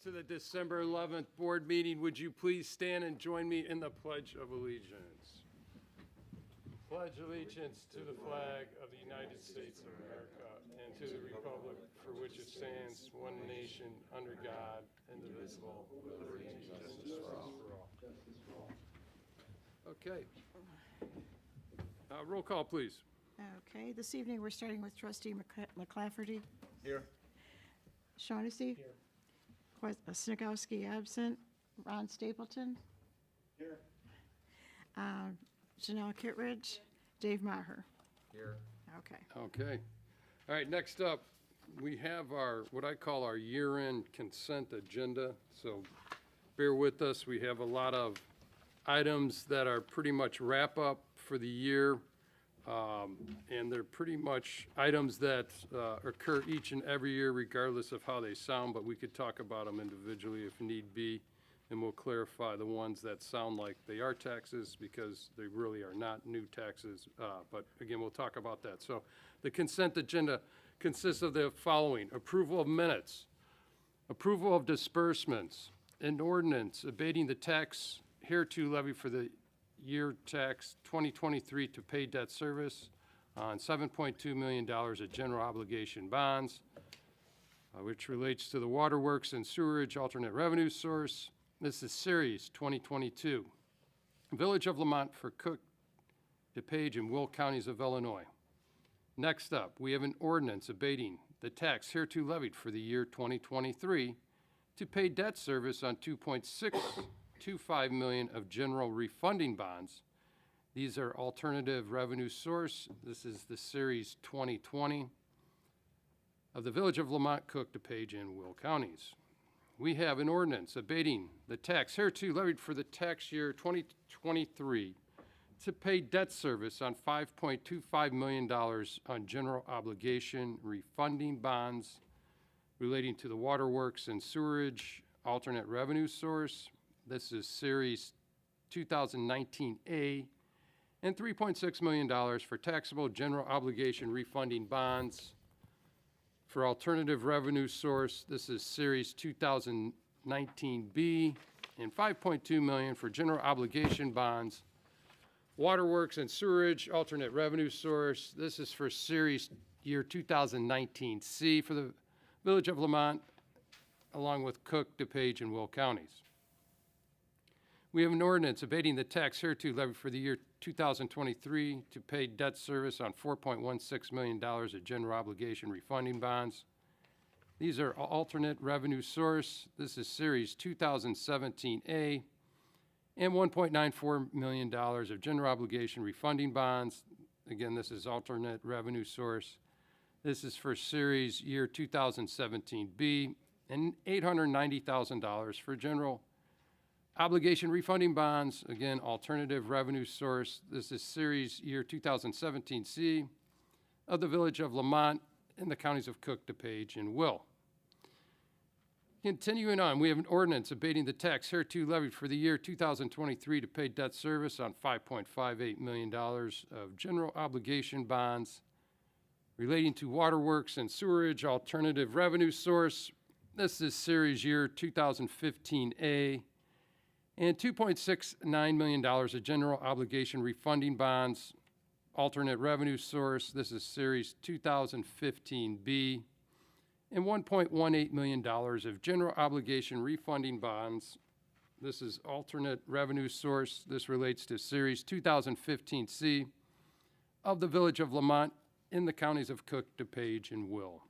to the December 11th board meeting. Would you please stand and join me in the Pledge of Allegiance? Pledge allegiance to the flag of the United States of America and to the republic for which it stands, one nation, under God, indivisible, with liberty and justice for all. Okay. Roll call, please. Okay, this evening we're starting with trustee McClafferty. Here. Shaughnessy. Here. Snagowski absent. Ron Stapleton. Here. Janelle Kittredge. Dave Maher. Here. Okay. Okay. All right, next up, we have our, what I call our year-end consent agenda. So bear with us. We have a lot of items that are pretty much wrap up for the year. And they're pretty much items that occur each and every year regardless of how they sound, but we could talk about them individually if need be. And we'll clarify the ones that sound like they are taxes because they really are not new taxes. But again, we'll talk about that. So the consent agenda consists of the following: approval of minutes, approval of disbursements, an ordinance abating the tax hereto levied for the year tax 2023 to pay debt service on $7.2 million of general obligation bonds, which relates to the waterworks and sewerage alternate revenue source. This is Series 2022. Village of Lamont for Cook, DuPage, and Will counties of Illinois. Next up, we have an ordinance abating the tax hereto levied for the year 2023 to pay debt service on $2.625 million of general refunding bonds. These are alternative revenue source. This is the Series 2020 of the Village of Lamont, Cook, DuPage, and Will counties. We have an ordinance abating the tax hereto levied for the tax year 2023 to pay debt service on $5.25 million on general obligation refunding bonds relating to the waterworks and sewerage alternate revenue source. This is Series 2019A, and $3.6 million for taxable general obligation refunding bonds. For alternative revenue source, this is Series 2019B, and $5.2 million for general obligation bonds. Waterworks and sewerage alternate revenue source, this is for Series year 2019C for the Village of Lamont, along with Cook, DuPage, and Will counties. We have an ordinance abating the tax hereto levied for the year 2023 to pay debt service on $4.16 million of general obligation refunding bonds. These are alternate revenue source. This is Series 2017A, and $1.94 million of general obligation refunding bonds. Again, this is alternate revenue source. This is for Series year 2017B, and $890,000 for general obligation refunding bonds, again, alternative revenue source. This is Series year 2017C of the Village of Lamont in the counties of Cook, DuPage, and Will. Continuing on, we have an ordinance abating the tax hereto levied for the year 2023 to pay debt service on $5.58 million of general obligation bonds relating to waterworks and sewerage alternative revenue source. This is Series year 2015A, and $2.69 million of general obligation refunding bonds, alternate revenue source. This is Series 2015B, and $1.18 million of general obligation refunding bonds. This is alternate revenue source. This relates to Series 2015C of the Village of Lamont in the counties of Cook, DuPage, and Will.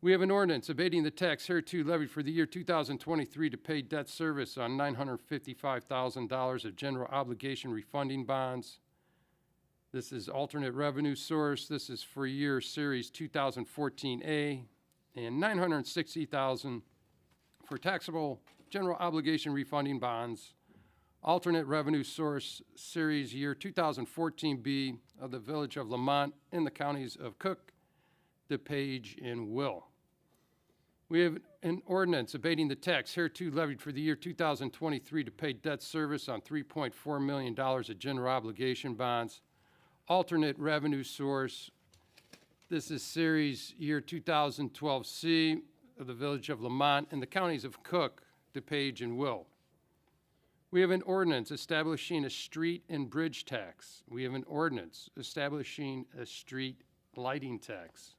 We have an ordinance abating the tax hereto levied for the year 2023 to pay debt service on $955,000 of general obligation refunding bonds. This is alternate revenue source. This is for year Series 2014A, and $960,000 for taxable general obligation refunding bonds. Alternate revenue source, Series year 2014B of the Village of Lamont in the counties of Cook, DuPage, and Will. We have an ordinance abating the tax hereto levied for the year 2023 to pay debt service on $3.4 million of general obligation bonds. Alternate revenue source, this is Series year 2012C of the Village of Lamont and the counties of Cook, DePage, and Will. We have an ordinance establishing a street and bridge tax. We have an ordinance establishing a street lighting tax.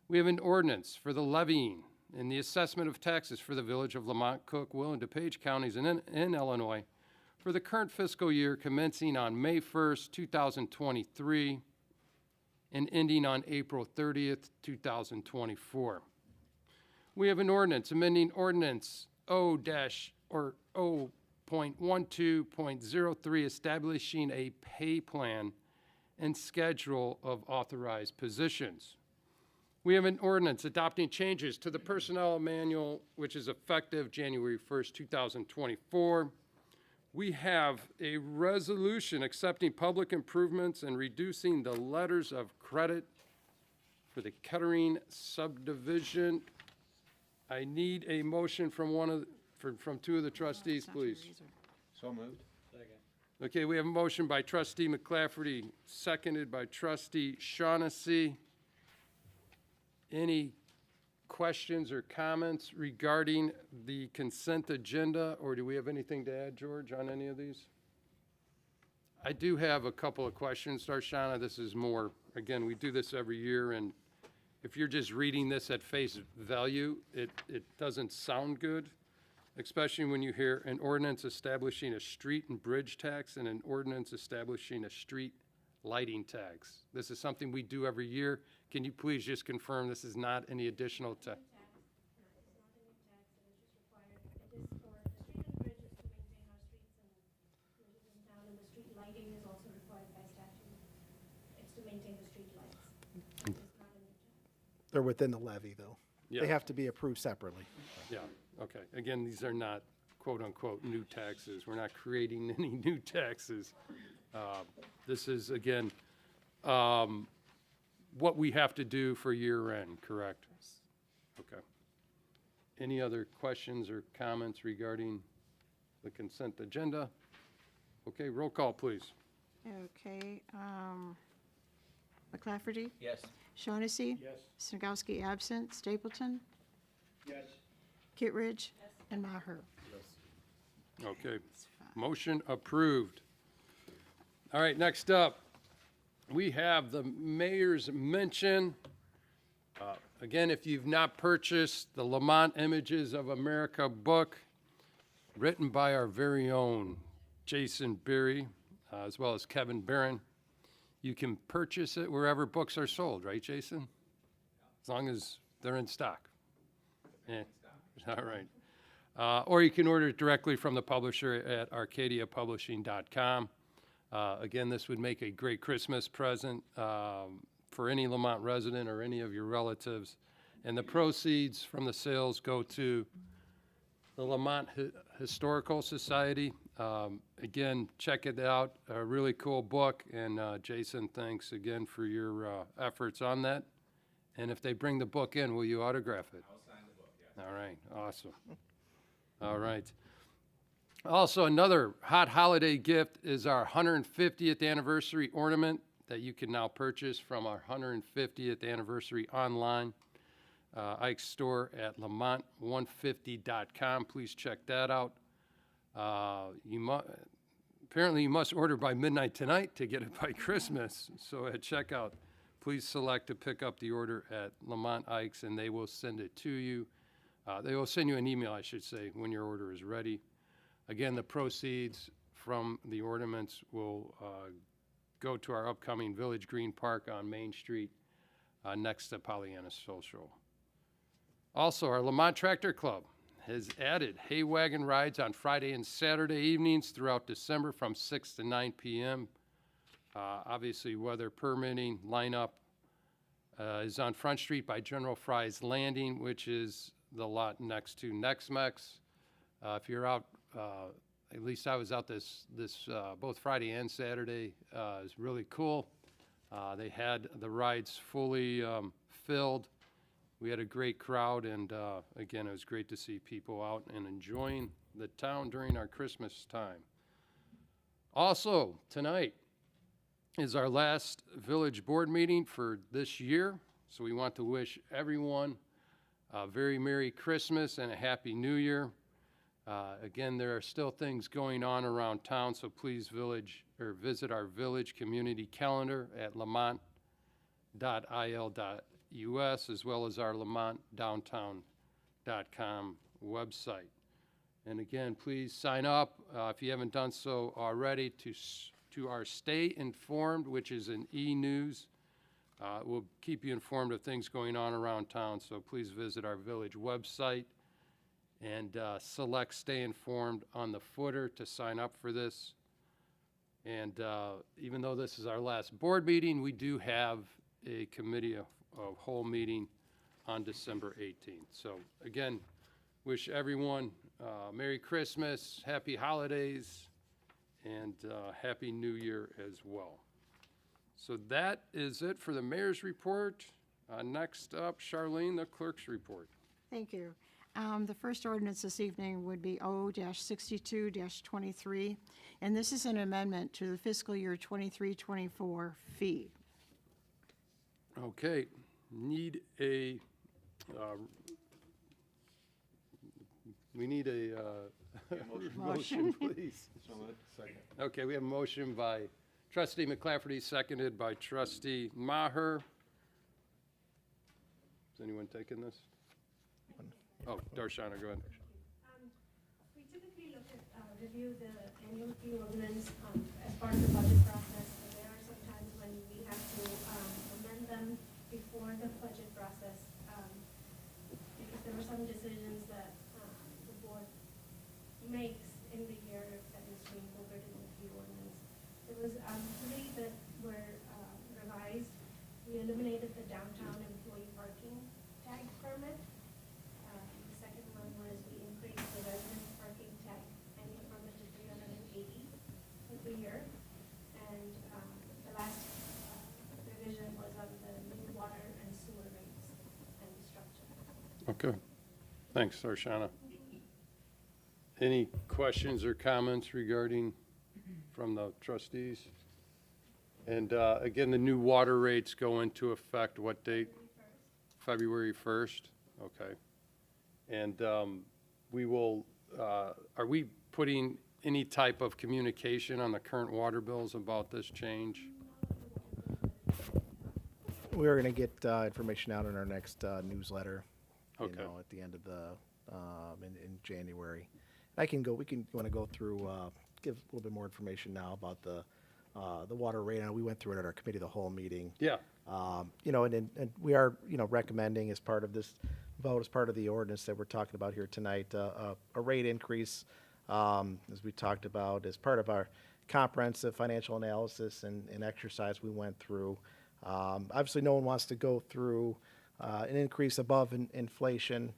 We have an ordinance for the levying and the assessment of taxes for the Village of Lamont, Cook, Will, and DePage counties in Illinois for the current fiscal year commencing on May 1st, 2023, and ending on April 30th, 2024. We have an ordinance amending ordinance O-0.12.03 establishing a pay plan and schedule of authorized positions. We have an ordinance adopting changes to the personnel manual, which is effective January 1st, 2024. We have a resolution accepting public improvements and reducing the letters of credit for the Kettering subdivision. I need a motion from from two of the trustees, please. So moved. Okay, we have a motion by trustee McClafferty, seconded by trustee Shaughnessy. Any questions or comments regarding the consent agenda, or do we have anything to add, George, on any of these? I do have a couple of questions, Darshana. This is more, again, we do this every year, and if you're just reading this at face value, it doesn't sound good, especially when you hear an ordinance establishing a street and bridge tax and an ordinance establishing a street lighting tax. This is something we do every year. Can you please just confirm this is not any additional tax? It's not a new tax, it's just required. It is for the street and bridges to maintain our streets and bridges in town, and the street lighting is also required by statute. It's to maintain the street lights. It's not a new tax. They're within the levy, though. Yeah. They have to be approved separately. Yeah, okay. Again, these are not quote-unquote new taxes. We're not creating any new taxes. This is, again, what we have to do for year end, correct? Okay. Any other questions or comments regarding the consent agenda? Okay, roll call, please. Okay, McClafferty? Yes. Shaughnessy? Yes. Snagowski absent. Stapleton? Yes. Kittredge? And Maher. Okay, motion approved. All right, next up, we have the mayor's mention. Again, if you've not purchased the Lamont Images of America book, written by our very own Jason Berry, as well as Kevin Barron, you can purchase it wherever books are sold, right, Jason? As long as they're in stock. Yeah. All right. Or you can order it directly from the publisher at arcadiapublishing.com. Again, this would make a great Christmas present for any Lamont resident or any of your relatives. And the proceeds from the sales go to the Lamont Historical Society. Again, check it out, a really cool book. And Jason, thanks again for your efforts on that. And if they bring the book in, will you autograph it? I'll sign the book, yes. All right, awesome. All right. Also, another hot holiday gift is our 150th anniversary ornament that you can now purchase from our 150th anniversary online Ike's store at lamont150.com. Please check that out. Apparently, you must order by midnight tonight to get it by Christmas. So at checkout, please select to pick up the order at Lamont Ike's, and they will send it to you. They will send you an email, I should say, when your order is ready. Again, the proceeds from the ornaments will go to our upcoming Village Green Park on Main Street next to Pollyanna Social. Also, our Lamont Tractor Club has added hay wagon rides on Friday and Saturday evenings throughout December from 6 to 9 p.m. Obviously, weather permitting, lineup is on Front Street by General Fry's Landing, which is the lot next to Nex-Mex. If you're out, at least I was out this both Friday and Saturday. It was really cool. They had the rides fully filled. We had a great crowd, and again, it was great to see people out and enjoying the town during our Christmas time. Also, tonight is our last village board meeting for this year, so we want to wish everyone a very Merry Christmas and a Happy New Year. Again, there are still things going on around town, so please visit our village community calendar at lamont.il.us, as well as our lamontdowntown.com website. And again, please sign up, if you haven't done so already, to our Stay Informed, which is an e-news. We'll keep you informed of things going on around town, so please visit our village website and select Stay Informed on the footer to sign up for this. And even though this is our last board meeting, we do have a committee of whole meeting on December 18th. So again, wish everyone Merry Christmas, Happy Holidays, and Happy New Year as well. So that is it for the mayor's report. Next up, Charlene, the clerk's report. Thank you. The first ordinance this evening would be O-62-23, and this is an amendment to the fiscal year 23-24 fee. Okay, need a, we need a motion, please. Okay, we have a motion by trustee McClafferty, seconded by trustee Maher. Is anyone taking this? Oh, Darshana, go ahead. We typically review the annual fee ordinance as part of the budget process. But there are some times when we have to amend them before the budget process because there were some decisions that the board makes in the year that needs to be incorporated in the fee ordinance. There was three that were revised. We eliminated the downtown employee parking tag permit. The second one was we increased the resident parking tag annual permit to 380 every year. And the last revision was on the new water and sewer rates and structure. Okay, thanks, Darshana. Any questions or comments regarding from the trustees? And again, the new water rates go into effect what date? February 1st. Okay. And we will, are we putting any type of communication on the current water bills about this change? We're going to get information out in our next newsletter, Okay. at the end of the, in January. We want to go through, give a little bit more information now about the water rate. And we went through it at our committee of the whole meeting. Yeah. And we are, recommending as part of this vote, as part of the ordinance that we're talking about here tonight, a rate increase, as we talked about, as part of our comprehensive financial analysis and exercise we went through. Obviously, no one wants to go through an increase above inflation,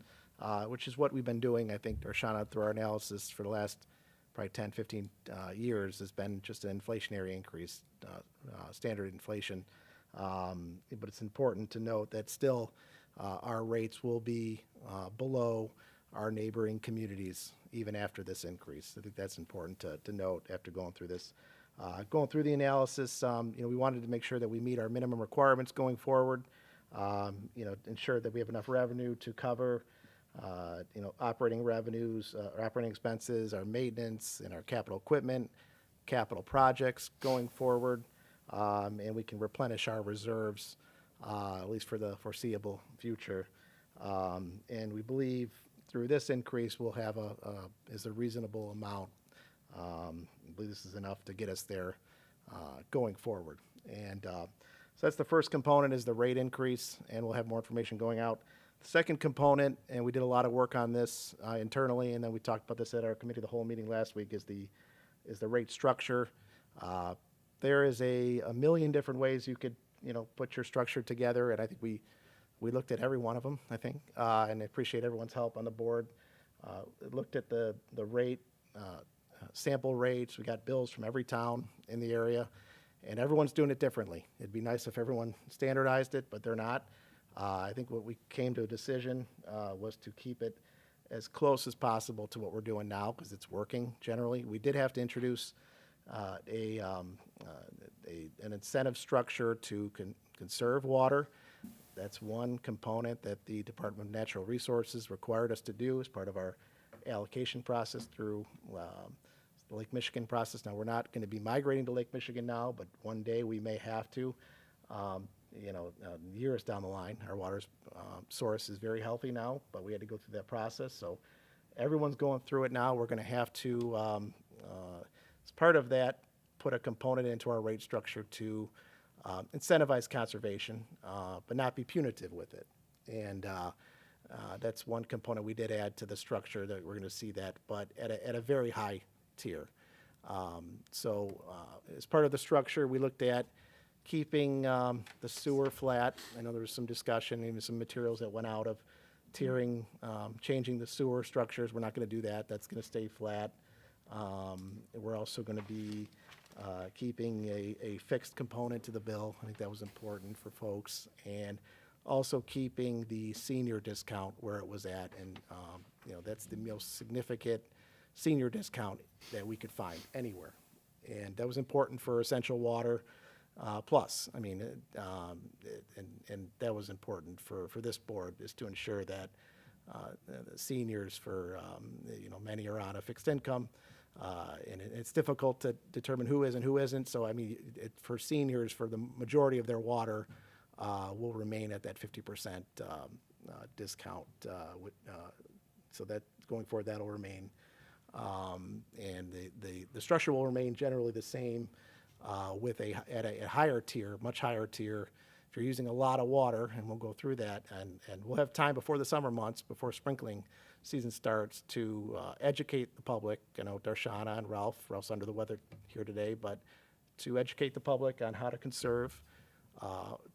which is what we've been doing, I think, Darshana, through our analysis for the last probably 10, 15 years, has been just an inflationary increase, standard inflation. But it's important to note that still our rates will be below our neighboring communities even after this increase. I think that's important to note after going through this. Going through the analysis, we wanted to make sure that we meet our minimum requirements going forward, ensure that we have enough revenue to cover operating revenues, our operating expenses, our maintenance, and our capital equipment, capital projects going forward, and we can replenish our reserves, at least for the foreseeable future. And we believe through this increase, we'll have a reasonable amount. I believe this is enough to get us there going forward. And so that's the first component, is the rate increase, and we'll have more information going out. The second component, and we did a lot of work on this internally, and then we talked about this at our committee of the whole meeting last week, is the rate structure. There is a million different ways you could put your structure together, and I think we looked at every one of them, I think, and I appreciate everyone's help on the board. Looked at the rate, sample rates. We got bills from every town in the area, and everyone's doing it differently. It'd be nice if everyone standardized it, but they're not. I think what we came to a decision was to keep it as close as possible to what we're doing now, because it's working generally. We did have to introduce an incentive structure to conserve water. That's one component that the Department of Natural Resources required us to do as part of our allocation process through the Lake Michigan process. Now, we're not going to be migrating to Lake Michigan now, but one day we may have to. Years down the line, our water source is very healthy now, but we had to go through that process. So everyone's going through it now. We're going to have to, as part of that, put a component into our rate structure to incentivize conservation, but not be punitive with it. And that's one component we did add to the structure that we're going to see that, but at a very high tier. As part of the structure, we looked at keeping the sewer flat. I know there was some discussion, even some materials that went out of tiering, changing the sewer structures. We're not going to do that. That's going to stay flat. We're also going to be keeping a fixed component to the bill. I think that was important for folks. And also keeping the senior discount where it was at. And, that's the most significant senior discount that we could find anywhere. And that was important for Essential Water Plus. I mean, and that was important for this board, is to ensure that the seniors many are on a fixed income. And it's difficult to determine who is and who isn't. So, I mean, for seniors, for the majority of their water, will remain at that 50% discount. So that going forward, that'll remain. And the structure will remain generally the same with at a higher tier, much higher tier. If you're using a lot of water, and we'll go through that, and we'll have time before the summer months, before sprinkling season starts, to educate the public. I know Darshana and Ralph's under the weather here today, but to educate the public on how to conserve,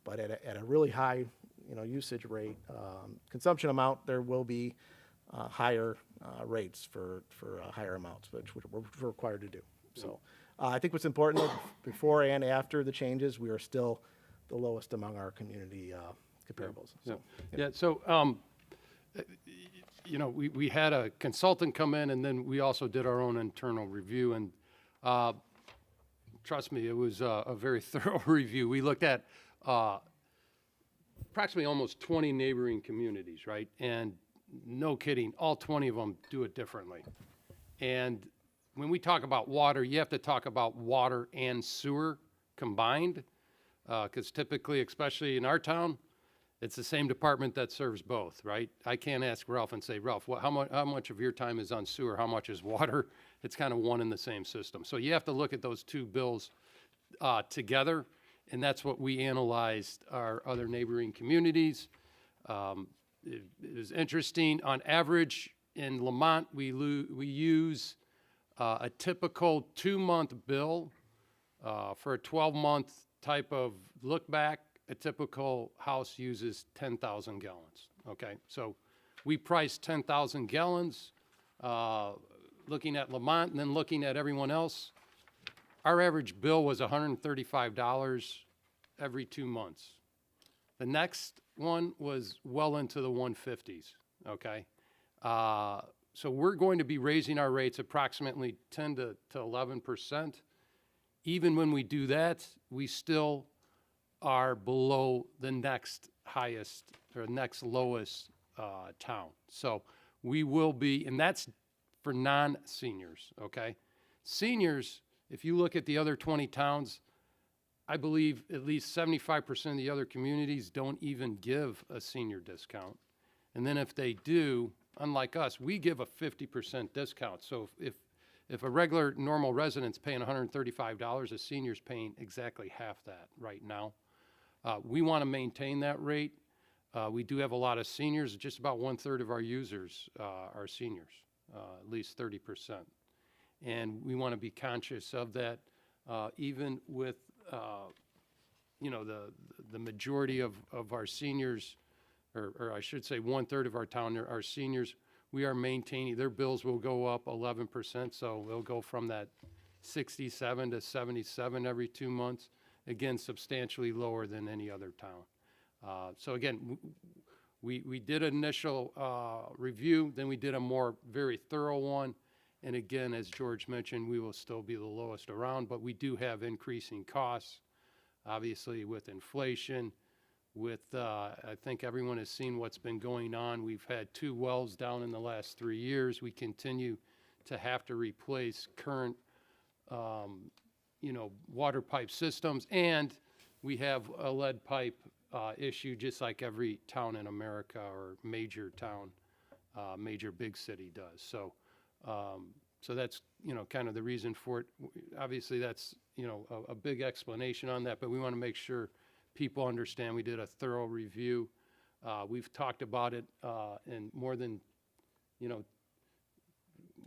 but at a really high, usage rate, consumption amount, there will be higher rates for higher amounts, which we're required to do. So I think what's important, though, before and after the changes, we are still the lowest among our community comparables. So, we had a consultant come in, and then we also did our own internal review, and trust me, it was a very thorough review. We looked at approximately almost 20 neighboring communities, right? And no kidding, all 20 of them do it differently. And when we talk about water, you have to talk about water and sewer combined, because typically, especially in our town, it's the same department that serves both, right? I can't ask Ralph and say, Ralph, how much of your time is on sewer? How much is water? It's kind of one in the same system. So you have to look at those two bills together, and that's what we analyzed our other neighboring communities. It was interesting. On average, in Lamont, we use a typical 2-month bill for a 12-month type of look back. A typical house uses 10,000 gallons, okay? So we priced 10,000 gallons, looking at Lamont and then looking at everyone else. Our average bill was $135 every 2 months. The next one was well into the 150s, okay? So we're going to be raising our rates approximately 10 to 11%. Even when we do that, we still are below the next highest or next lowest town. So we will be, and that's for non-seniors, okay? Seniors, if you look at the other 20 towns, I believe at least 75% of the other communities don't even give a senior discount. And then if they do, unlike us, we give a 50% discount. So if a regular normal resident's paying $135, a senior's paying exactly half that right now. We want to maintain that rate. We do have a lot of seniors. Just about 1/3 of our users are seniors, at least 30%. And we want to be conscious of that, even with, the majority of our seniors, or I should say 1/3 of our town are seniors. We are maintaining, their bills will go up 11%, so they'll go from that 67 to 77 every 2 months. Again, substantially lower than any other town. So again, we did an initial review, then we did a more very thorough one. And again, as George mentioned, we will still be the lowest around, but we do have increasing costs, obviously with inflation, with, I think everyone has seen what's been going on. We've had 2 wells down in the last 3 years. We continue to have to replace current, water pipe systems, and we have a lead pipe issue, just like every town in America or major town, major big city does. So that's, kind of the reason for it. Obviously, that's, a big explanation on that, but we want to make sure people understand. We did a thorough review. We've talked about it in more than,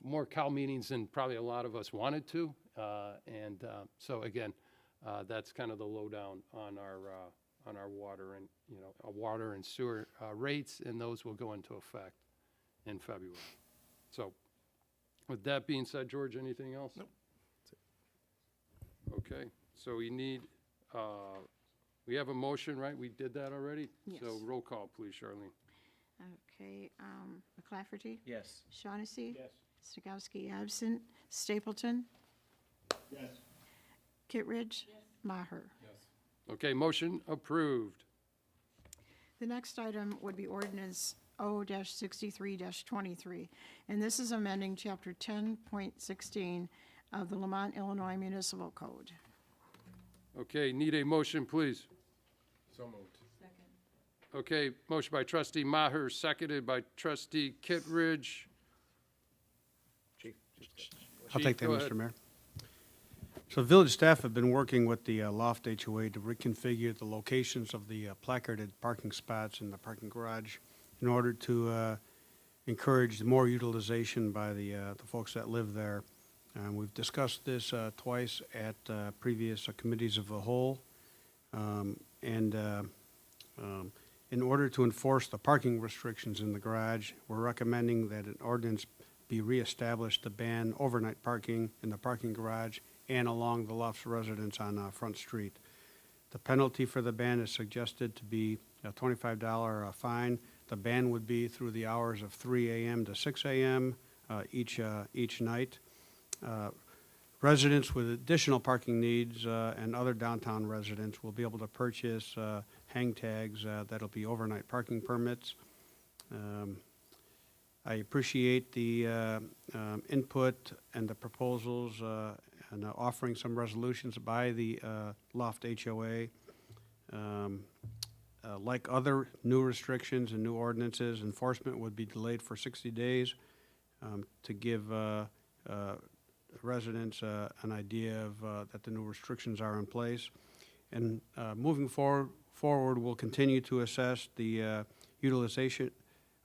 more CAL meetings than probably a lot of us wanted to. So again, that's kind of the lowdown on our water and, water and sewer rates, and those will go into effect in February. So with that being said, George, anything else? Nope. Okay, so we have a motion, right? We did that already? Yes. So roll call, please, Charlene. Okay, McClafferty? Yes. Shaughnessy? Yes. Snagowski absent. Stapleton? Yes. Kittredge? Maher? Okay, motion approved. The next item would be ordinance O-63-23, and this is amending Chapter 10.16 of the Lamont, Illinois Municipal Code. Okay, need a motion, please. So moved. Okay, motion by trustee Maher, seconded by trustee Kittredge. Chief? I'll Chief, take that, go ahead. Mr. Mayor. So village staff have been working with the Loft HOA to reconfigure the locations of the placarded parking spots in the parking garage in order to encourage more utilization by the folks that live there. We've discussed this twice at previous committees of the whole. In order to enforce the parking restrictions in the garage, we're recommending that an ordinance be reestablished to ban overnight parking in the parking garage and along the Lofts residence on Front Street. The penalty for the ban is suggested to be a $25 fine. The ban would be through the hours of 3 a.m. to 6 a.m. Each night. Residents with additional parking needs and other downtown residents will be able to purchase hang tags that'll be overnight parking permits. I appreciate the input and the proposals and offering some resolutions by the Loft HOA. Like other new restrictions and new ordinances, enforcement would be delayed for 60 days to give residents an idea of that the new restrictions are in place. And moving forward, we'll continue to assess the utilization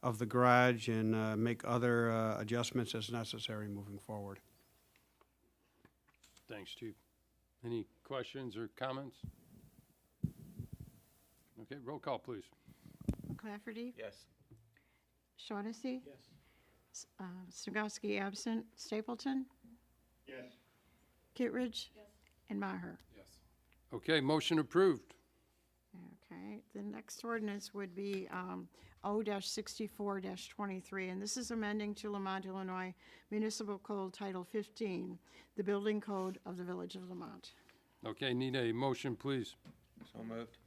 of the garage and make other adjustments as necessary moving forward. Thanks, Chief. Any questions or comments? Okay, roll call, please. McClafferty? Yes. Shaughnessy? Yes. Snagowski absent. Stapleton? Yes. Kittredge? And Maher? Yes. Okay, motion approved. Okay, the next ordinance would be O-64-23, and this is amending to Lamont, Illinois Municipal Code Title 15, the building code of the Village of Lamont. Okay, need a motion, please. So moved.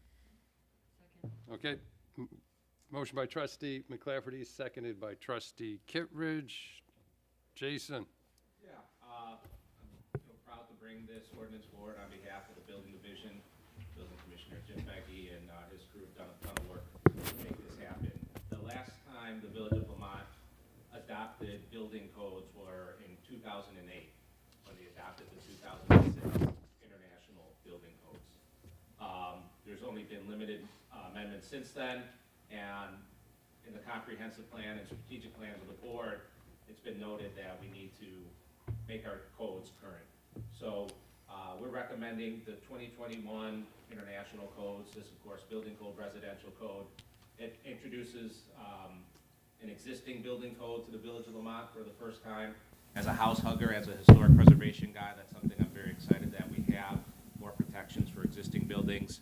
Okay, motion by trustee McClafferty, seconded by trustee Kittredge. Jason? Yeah, I'm proud to bring this ordinance forward on behalf of the Building Division. Building Commissioner Jim Beggy and his crew have done a ton of work to make this happen. The last time the Village of Lamont adopted building codes were in 2008, when they adopted the 2006 International Building Codes. There's only been limited amendments since then, and in the comprehensive plan and strategic plans of the board, it's been noted that we need to make our codes current. So we're recommending the 2021 international codes. This, of course, building code, residential code. It introduces an existing building code to the Village of Lamont for the first time. As a house hugger, as a historic preservation guy, that's something I'm very excited that we have, more protections for existing buildings.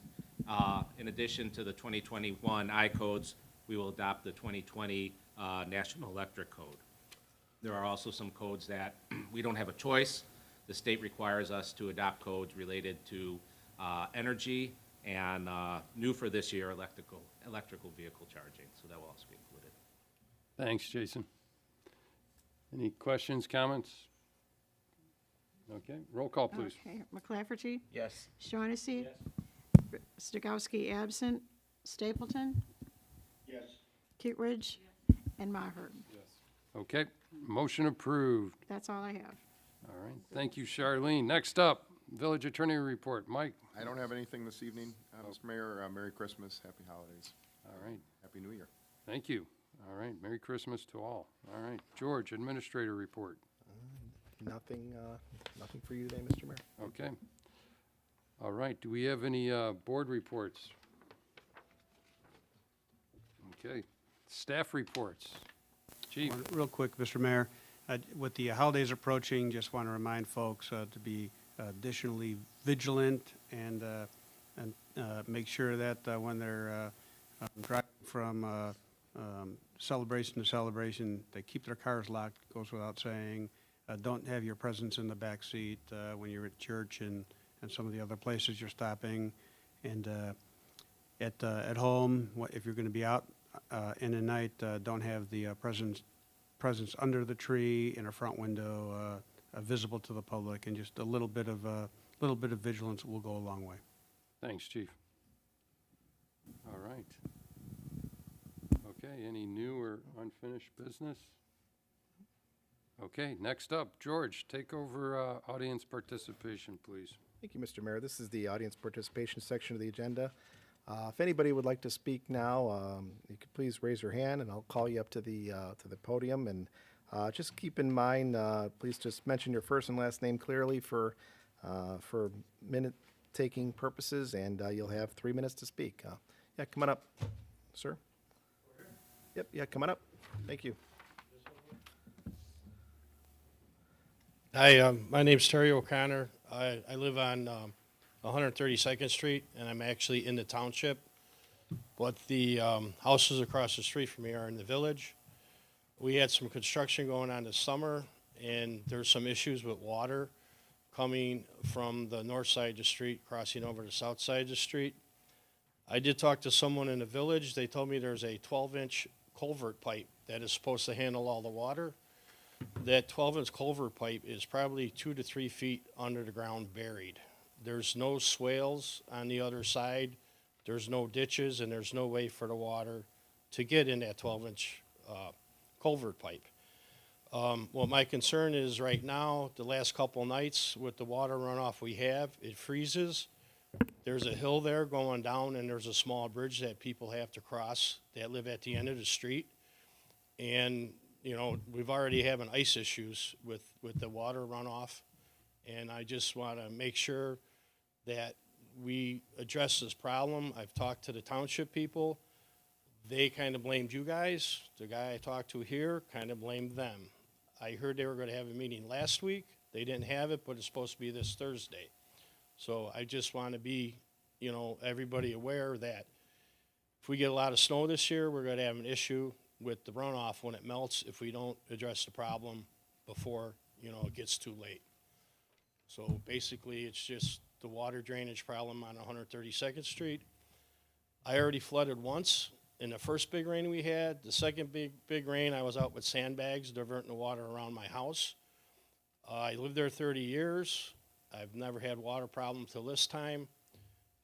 In addition to the 2021 I-codes, we will adopt the 2020 National Electric Code. There are also some codes that we don't have a choice. The state requires us to adopt codes related to energy, and new for this year, electrical vehicle charging, so that will also be included. Thanks, Jason. Any questions, comments? Okay, roll call, please. Okay, McClafferty? Yes. Shaughnessy? Stakowski absent. Stapleton? Yes. Kittredge? And Maher. Okay, motion approved. That's all I have. All right, thank you, Charlene. Next up, Village Attorney Report. Mike? I don't have anything this evening, Mr. Mayor. Merry Christmas, Happy Holidays, All right, Happy New Year. thank you. All right, Merry Christmas to all. All right, George, Administrator Report. Nothing, nothing for you today, Mr. Mayor. Okay. All right, do we have any board reports? Okay, staff reports. Chief? Real quick, Mr. Mayor, with the holidays approaching, just want to remind folks to be additionally vigilant and make sure that when they're driving from celebration to celebration, they keep their cars locked, goes without saying. Don't have your presents in the back seat when you're at church and some of the other places you're stopping. And at home, if you're going to be out in the night, don't have the presents under the tree in a front window visible to the public, and just a little bit of vigilance will go a long way. Thanks, Chief. All right. Okay, any new or unfinished business? Okay, next up, George, take over audience participation, please. Thank you, Mr. Mayor. This is the audience participation section of the agenda. If anybody would like to speak now, you could please raise your hand, and I'll call you up to the podium. And just keep in mind, please just mention your first and last name clearly for minute-taking purposes, and you'll have 3 minutes to speak. Yeah, come on up, sir. Yep, yeah, come on up. Thank you. Hi, my name's Terry O'Connor. I live on 132nd Street, and I'm actually in the township. But the houses across the street from me are in the village. We had some construction going on this summer, and there's some issues with water coming from the north side of the street, crossing over the south side of the street. I did talk to someone in the village. They told me there's a 12-inch culvert pipe that is supposed to handle all the water. That 12-inch culvert pipe is probably 2 to 3 feet under the ground buried. There's no swales on the other side, there's no ditches, and there's no way for the water to get in that 12-inch culvert pipe. What my concern is right now, the last couple nights with the water runoff we have, it freezes. There's a hill there going down, and there's a small bridge that people have to cross that live at the end of the street. And you know, we've already having ice issues with the water runoff, and I just want to make sure that we address this problem. I've talked to the township people. They kind of blamed you guys. The guy I talked to here kind of blamed them. I heard they were going to have a meeting last week. They didn't have it, but it's supposed to be this Thursday. So I just want to be, you know, everybody aware that if we get a lot of snow this year, we're going to have an issue with the runoff when it melts if we don't address the problem before, you know, it gets too late. So basically, it's just the water drainage problem on 132nd Street. I already flooded once in the first big rain we had. The second big rain, I was out with sandbags diverting the water around my house. I lived there 30 years. I've never had water problems till this time.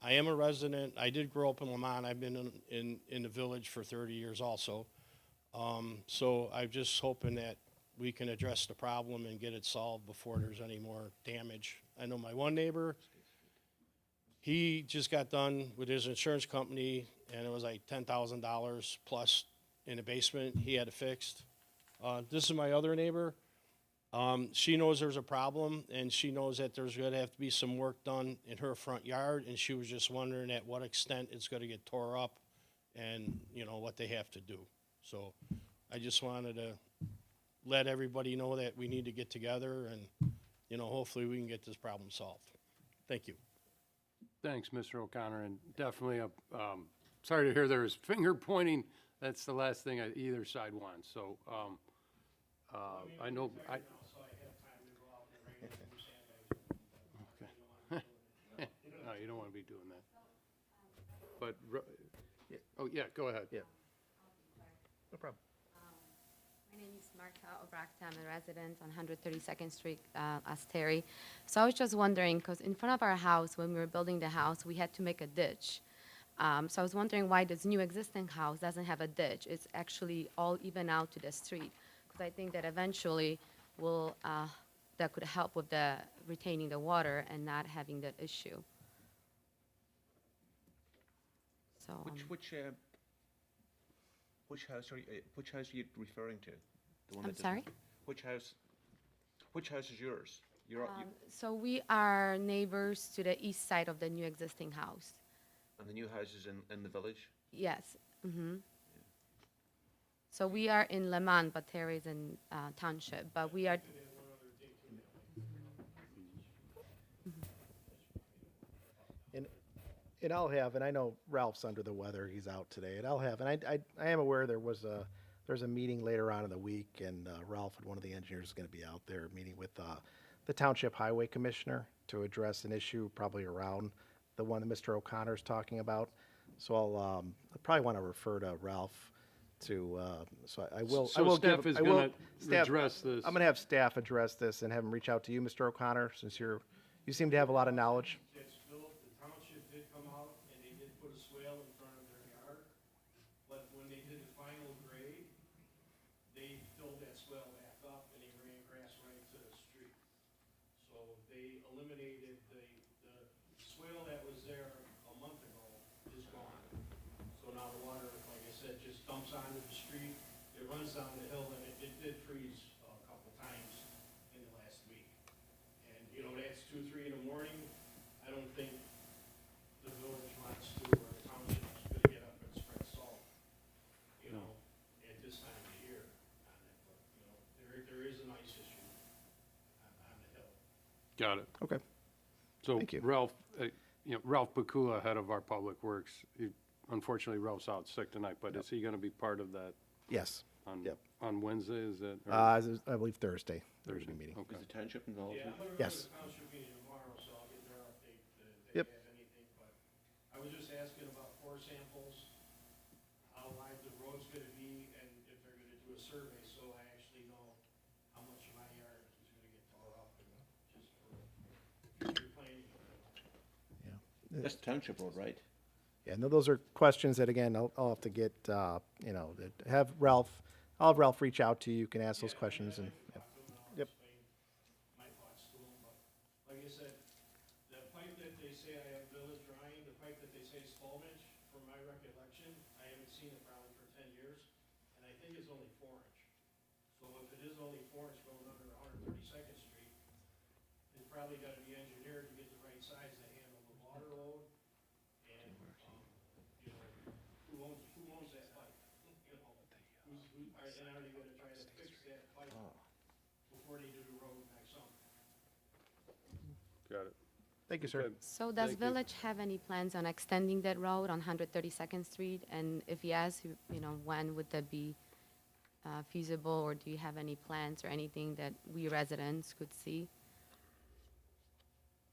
I am a resident. I did grow up in Lamont. I've been in the village for 30 years also. So I'm just hoping that we can address the problem and get it solved before there's any more damage. I know my one neighbor, he just got done with his insurance company, and it was like $10,000 plus in the basement he had it fixed. This is my other neighbor. She knows there's a problem, and she knows that there's going to have to be some work done in her front yard, and she was just wondering at what extent it's going to get tore up and, you know, what they have to do. So I just wanted to let everybody know that we need to get together and, you know, hopefully we can get this problem solved. Thank you. Thanks, Mr. O'Connor, and definitely, sorry to hear there was finger pointing. That's the last thing either side wants, so, I know, Okay. No, you don't want to be doing that. but, oh, yeah, go ahead. Yeah. No problem. My name is Marta Obrakta. I'm a resident on 132nd Street, as Terry. So I was just wondering, because in front of our house, when we were building the house, we had to make a ditch. So I was wondering why this new existing house doesn't have a ditch. It's actually all even out to the street. Because I think that eventually that could help with the retaining the water and not having that issue. So, Which house are you referring to? The one I'm that doesn't- sorry? Which house is yours? so we are neighbors to the east side of the new existing house. And the new house is in the village? Yes. So we are in Lemon, but Terry is in Township. But we are. And I'll have, and I know Ralph's under the weather, he's out today, and I'll have, and I am aware there's a meeting later on in the week, and Ralph and one of the engineers is gonna be out there meeting with the Township Highway Commissioner to address an issue probably around the one that Mr. O'Connor's talking about. So I'll probably wanna refer to Ralph to, so I will give. Staff is I will- gonna staff- address this. I'm gonna have staff address this and have him reach out to you, Mr. O'Connor, since you seem to have a lot of knowledge. It's built, the township did come out and they did put a swale in front of their yard, but when they did the final grade, they filled that swale back up and they ran grass right to the street. So they eliminated the swale that was there a month ago is gone. So now the water, like I said, just dumps onto the street, it runs down the hill, and it did freeze a couple times in the last week. And, you know, that's 2, 3 in the morning. I don't think the village wants to, or the township is gonna get up and spread salt, you know, at this time of year on it. But, you know, there is an ice issue on the hill. Got it. Okay. So Thank you. Ralph, Ralph Bakula, head of our Public Works, unfortunately Ralph's out sick tonight, but is he gonna be part of that Yes. on, Yep. on Wednesday, is that? or I believe Thursday. Thursday? meeting. Okay. Is the township involved? Yeah, I'm gonna go Yes. to the township meeting tomorrow, so I'll get their update, if Yep. they have anything, but I was just asking about core samples, how wide the road's gonna be, and if they're gonna do a survey, so I actually know how much of my yard is gonna get tore up, and just for future planning. That's the township road, right? Yeah, no, those are questions that, again, I'll have to get, have Ralph, I'll have Ralph reach out to you. You can ask those questions and, yeah. Yep. My thoughts to them, but like I said, the pipe that they say I have village drying, the pipe that they say is 12-inch, from my recollection, I haven't seen it probably for 10 years, and I think it's only 4-inch. So if it is only 4-inch going under 132nd Street, it's probably gotta be engineered to get the right size to handle the water load, and, you know, who owns that pipe? You know, and are they gonna try to fix that pipe before they do the road next summer? Got it. Thank you, sir. Okay. So does Thank you. Village have any plans on extending that road on 132nd Street? And if yes, when would that be feasible? Or do you have any plans or anything that we residents could see?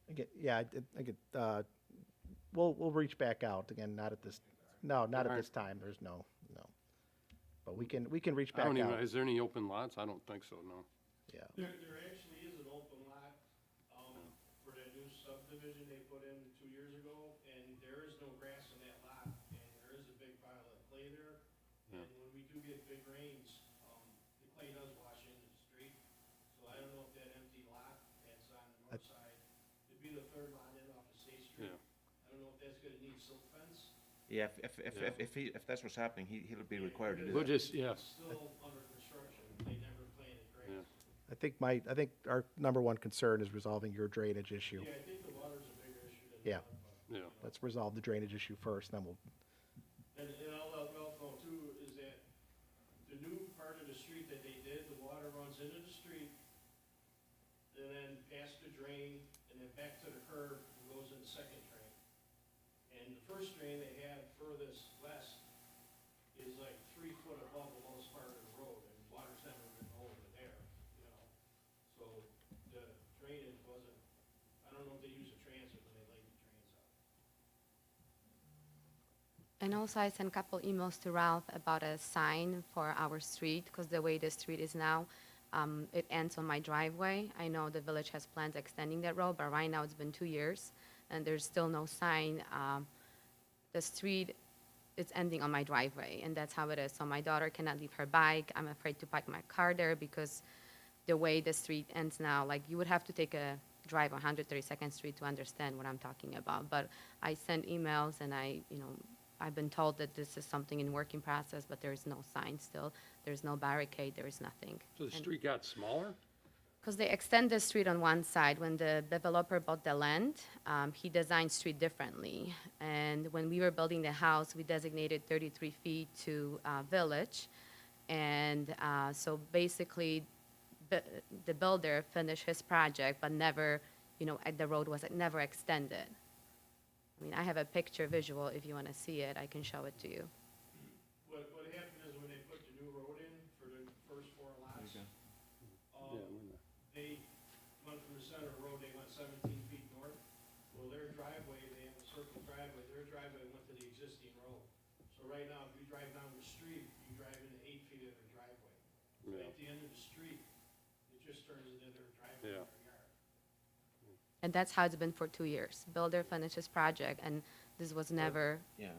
Again, yeah, we'll reach back out. Again, not at this, no, not at this time. There's no. But we can reach I back don't even, out. is there any open lots? I don't think so, no. Yeah. There actually is an open lot, for that new subdivision they put in 2 years ago, and there is no grass in that lot, and there is a big pile of clay there. Yeah. And when we do get big rains, the clay does wash into the street, so I don't know if that empty lot that's on the north side, it'd be the third lot in off of State Street. Yeah. I don't know if that's gonna need silk fence. Yeah, if that's what's happening, he'll be required to do We'll that. just, yeah, It's still under construction, they never planted grass. Yeah. I think our number one concern is resolving your drainage issue. Yeah, I think the water's a bigger issue than Yeah. that, but. yeah. Let's resolve the drainage issue first, then we'll, And I'll let Ralph know too, is that the new part of the street that they did, the water runs into the street, and then past the drain, and then back to the curb, and goes in the second drain. And the first drain they had furthest west is like 3 foot above the lowest part of the road, and water's never been over there, you know? So the drainage wasn't, I don't know if they use a transit when they laid the drains out. And also, I sent a couple emails to Ralph about a sign for our street, because the way the street is now, it ends on my driveway. I know the village has plans extending that road, but right now it's been 2 years, and there's still no sign. The street, it's ending on my driveway, and that's how it is. So my daughter cannot leave her bike. I'm afraid to park my car there because the way the street ends now, like, you would have to take a drive on 132nd Street to understand what I'm talking about. But I sent emails, and I've been told that this is something in working process, but there is no sign still. There's no barricade, there is nothing. So the street got smaller? Because they extend the street on one side. When the developer bought the land, he designed street differently. And when we were building the house, we designated 33 feet to village. And so basically, the builder finished his project, but never, the road was never extended. I mean, I have a picture visual. If you want to see it, I can show it to you. What happened is when they put the new road in for the first 4 lots, they went from the center of the road, they went 17 feet north. Well, their driveway, they have a circle driveway, their driveway went to the existing road. So right now, if you drive down the street, you drive into 8 feet of their driveway. So Yeah. at the end of the street, it just turns into their driveway Yeah. or yard. And that's how it's been for 2 years. Builder finished his project, and this was never Yeah.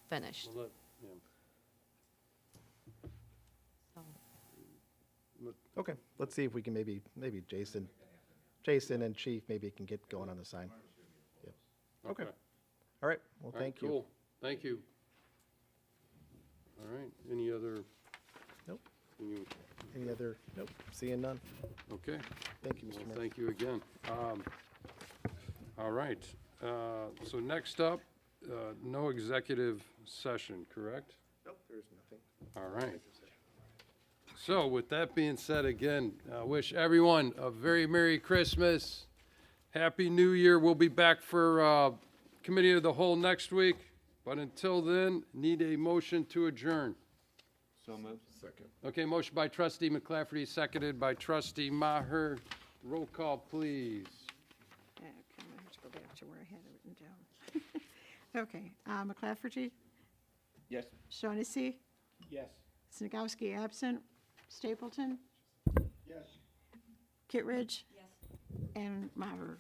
finished. Well, yeah. So, Okay, let's see if we can maybe Jason and Chief maybe can get going on the sign. Yep. Okay. All right, well, All right, thank you. Cool, thank you. All right, any other? Nope. You- Any other, nope, seeing none. Okay. Thank you, Well, Mr. Mayor. thank you again. All right, so next up, no executive session, correct? Nope, there's nothing. All right. So with that being said, again, wish everyone a very Merry Christmas, Happy New Year. We'll be back for Committee of the Whole next week, but until then, need a motion to adjourn. So moved. Second. Okay, motion by trustee McClafferty, seconded by trustee Maher. Roll call, please. Okay, I have to go back to where I had it written down. Okay, McClafferty, Yes. Shaughnessy, Yes. Snagowski absent, Stapleton, Yes. Kittredge. And Maher.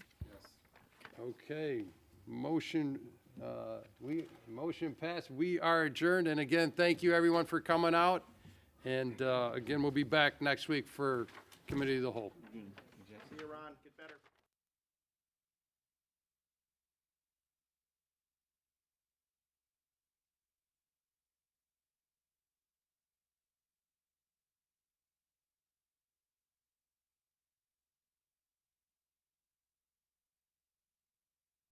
Okay, motion passed. We are adjourned, and again, thank you everyone for coming out. And again, we'll be back next week for Committee of the Whole.